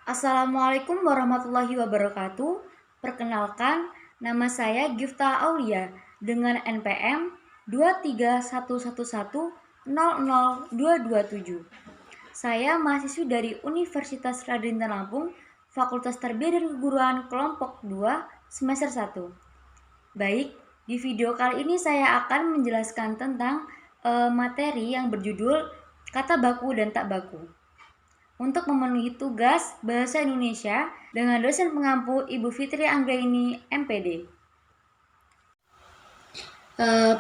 Assalamualaikum warahmatullahi wabarakatuh. Perkenalkan, nama saya Gifta Aulia dengan NPM 23111000227. Saya mahasiswi dari Universitas Raden Lampung, Fakultas Tarbiyah dan Keguruan kelompok 2 semester 1. Baik, di video kali ini saya akan menjelaskan tentang materi yang berjudul kata baku dan tak baku untuk memenuhi tugas Bahasa Indonesia dengan dosen pengampu Ibu Fitri Anggraini, MPD.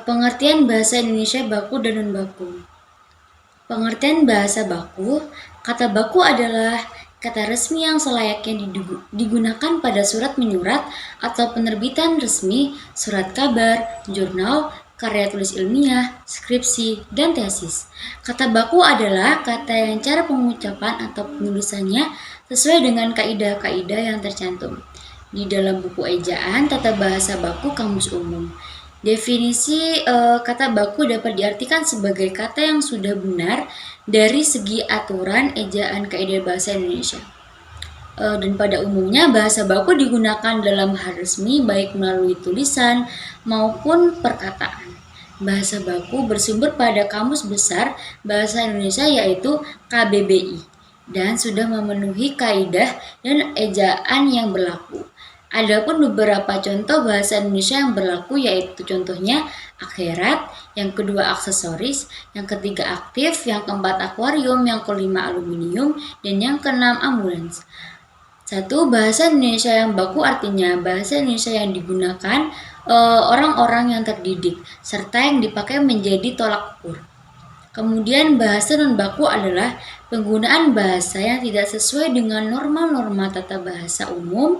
Pengertian Bahasa Indonesia baku dan non-baku. Pengertian bahasa baku, kata baku adalah kata resmi yang selayaknya digunakan pada surat menyurat atau penerbitan resmi, surat kabar, jurnal, karya tulis ilmiah, skripsi, dan tesis. Kata baku adalah kata yang cara pengucapan atau penulisannya sesuai dengan kaidah-kaidah yang tercantum di dalam buku ejaan tata bahasa baku Kamus Umum. Definisi kata baku dapat diartikan sebagai kata yang sudah benar dari segi aturan ejaan kaidah bahasa Indonesia. Dan pada umumnya bahasa baku digunakan dalam hal resmi baik melalui tulisan maupun perkataan. Bahasa baku bersumber pada Kamus Besar Bahasa Indonesia yaitu KBBI dan sudah memenuhi kaidah dan ejaan yang berlaku. Adapun beberapa contoh bahasa Indonesia yang berlaku yaitu contohnya akhirat, yang kedua aksesoris, yang ketiga aktif, yang keempat akuarium, yang kelima aluminium, dan yang keenam ambulans. Satu, bahasa Indonesia yang baku artinya bahasa Indonesia yang digunakan orang-orang yang terdidik serta yang dipakai menjadi tolak ukur. Kemudian bahasa non baku adalah penggunaan bahasa yang tidak sesuai dengan norma-norma tata bahasa umum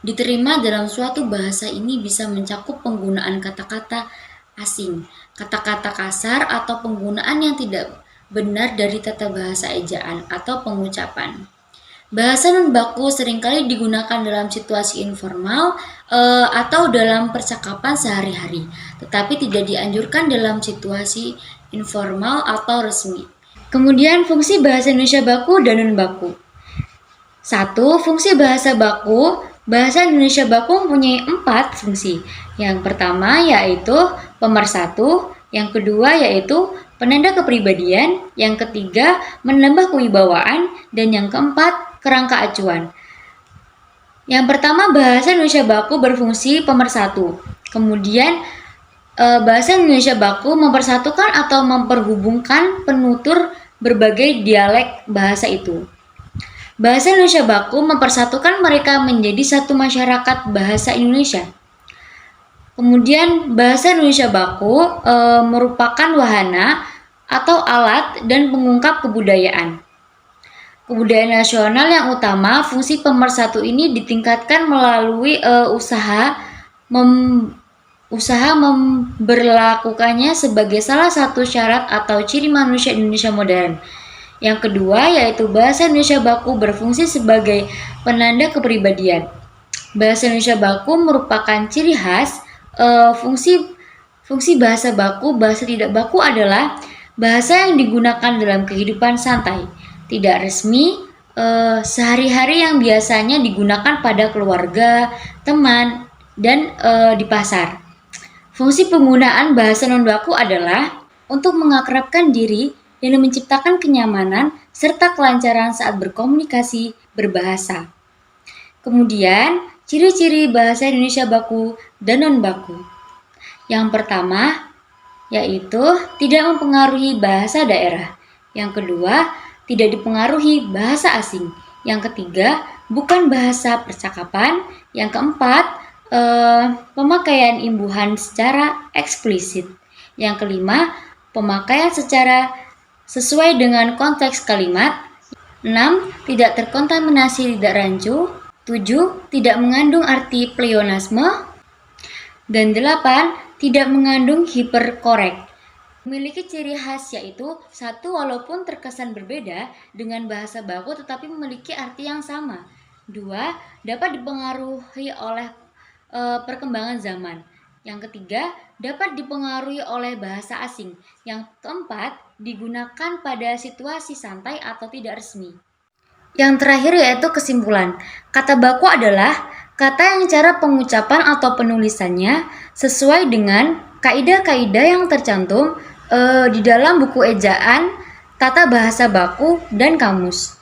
diterima dalam suatu bahasa. Ini bisa mencakup penggunaan kata-kata asing, kata-kata kasar, atau penggunaan yang tidak benar dari tata bahasa ejaan atau pengucapan. Bahasa non baku seringkali digunakan dalam situasi informal atau dalam percakapan sehari-hari, tetapi tidak dianjurkan dalam situasi informal atau resmi. Kemudian fungsi bahasa Indonesia baku dan non baku. 1. Fungsi bahasa baku. Bahasa Indonesia baku mempunyai 4 fungsi. Yang pertama yaitu pemersatu, yang kedua yaitu penanda kepribadian, yang ketiga menambah kewibawaan, dan yang keempat kerangka acuan. Yang pertama, bahasa Indonesia baku berfungsi pemersatu. Kemudian bahasa Indonesia baku mempersatukan atau memperhubungkan penutur berbagai dialek bahasa itu. Bahasa Indonesia baku mempersatukan mereka menjadi satu masyarakat bahasa Indonesia. Kemudian bahasa Indonesia baku merupakan wahana atau alat dan pengungkap kebudayaan. Kebudayaan nasional yang utama, fungsi pemersatu ini ditingkatkan melalui usaha memberlakukannya sebagai salah satu syarat atau ciri manusia Indonesia modern. Yang kedua yaitu bahasa Indonesia baku berfungsi sebagai penanda kepribadian. Bahasa Indonesia baku merupakan ciri khas. Fungsi bahasa baku, bahasa tidak baku adalah bahasa yang digunakan dalam kehidupan santai, tidak resmi, sehari-hari yang biasanya digunakan pada keluarga, teman, dan di pasar. Fungsi penggunaan bahasa non baku adalah untuk mengakrabkan diri dan menciptakan kenyamanan serta kelancaran saat berkomunikasi berbahasa. Kemudian, ciri-ciri bahasa Indonesia baku dan non baku. Yang pertama, yaitu tidak mempengaruhi bahasa daerah. Yang kedua, tidak dipengaruhi bahasa asing. Yang ketiga, bukan bahasa percakapan. Yang keempat, pemakaian imbuhan secara eksplisit. Yang kelima, pemakaian secara sesuai dengan konteks kalimat. 6. Tidak terkontaminasi lidah rancu. 7. Tidak mengandung arti pleonasme. Dan 8. Tidak mengandung hiperkorek. Memiliki ciri khas yaitu 1. Walaupun terkesan berbeda dengan bahasa baku tetapi memiliki arti yang sama. 2. Dapat dipengaruhi oleh perkembangan zaman. Yang ketiga, dapat dipengaruhi oleh bahasa asing. Yang keempat, digunakan pada situasi santai atau tidak resmi. Yang terakhir yaitu kesimpulan. Kata baku adalah kata yang cara pengucapan atau penulisannya sesuai dengan kaidah-kaidah yang tercantum di dalam buku ejaan, tata bahasa baku, dan kamus.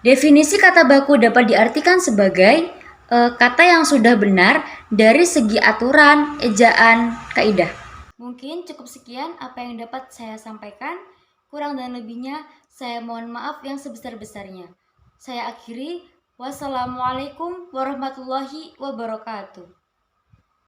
Definisi kata baku dapat diartikan sebagai kata yang sudah benar dari segi aturan, ejaan, kaidah. Mungkin cukup sekian apa yang dapat saya sampaikan. Kurang dan lebihnya saya mohon maaf yang sebesar-besarnya. Saya akhiri. Wassalamualaikum warahmatullahi wabarakatuh.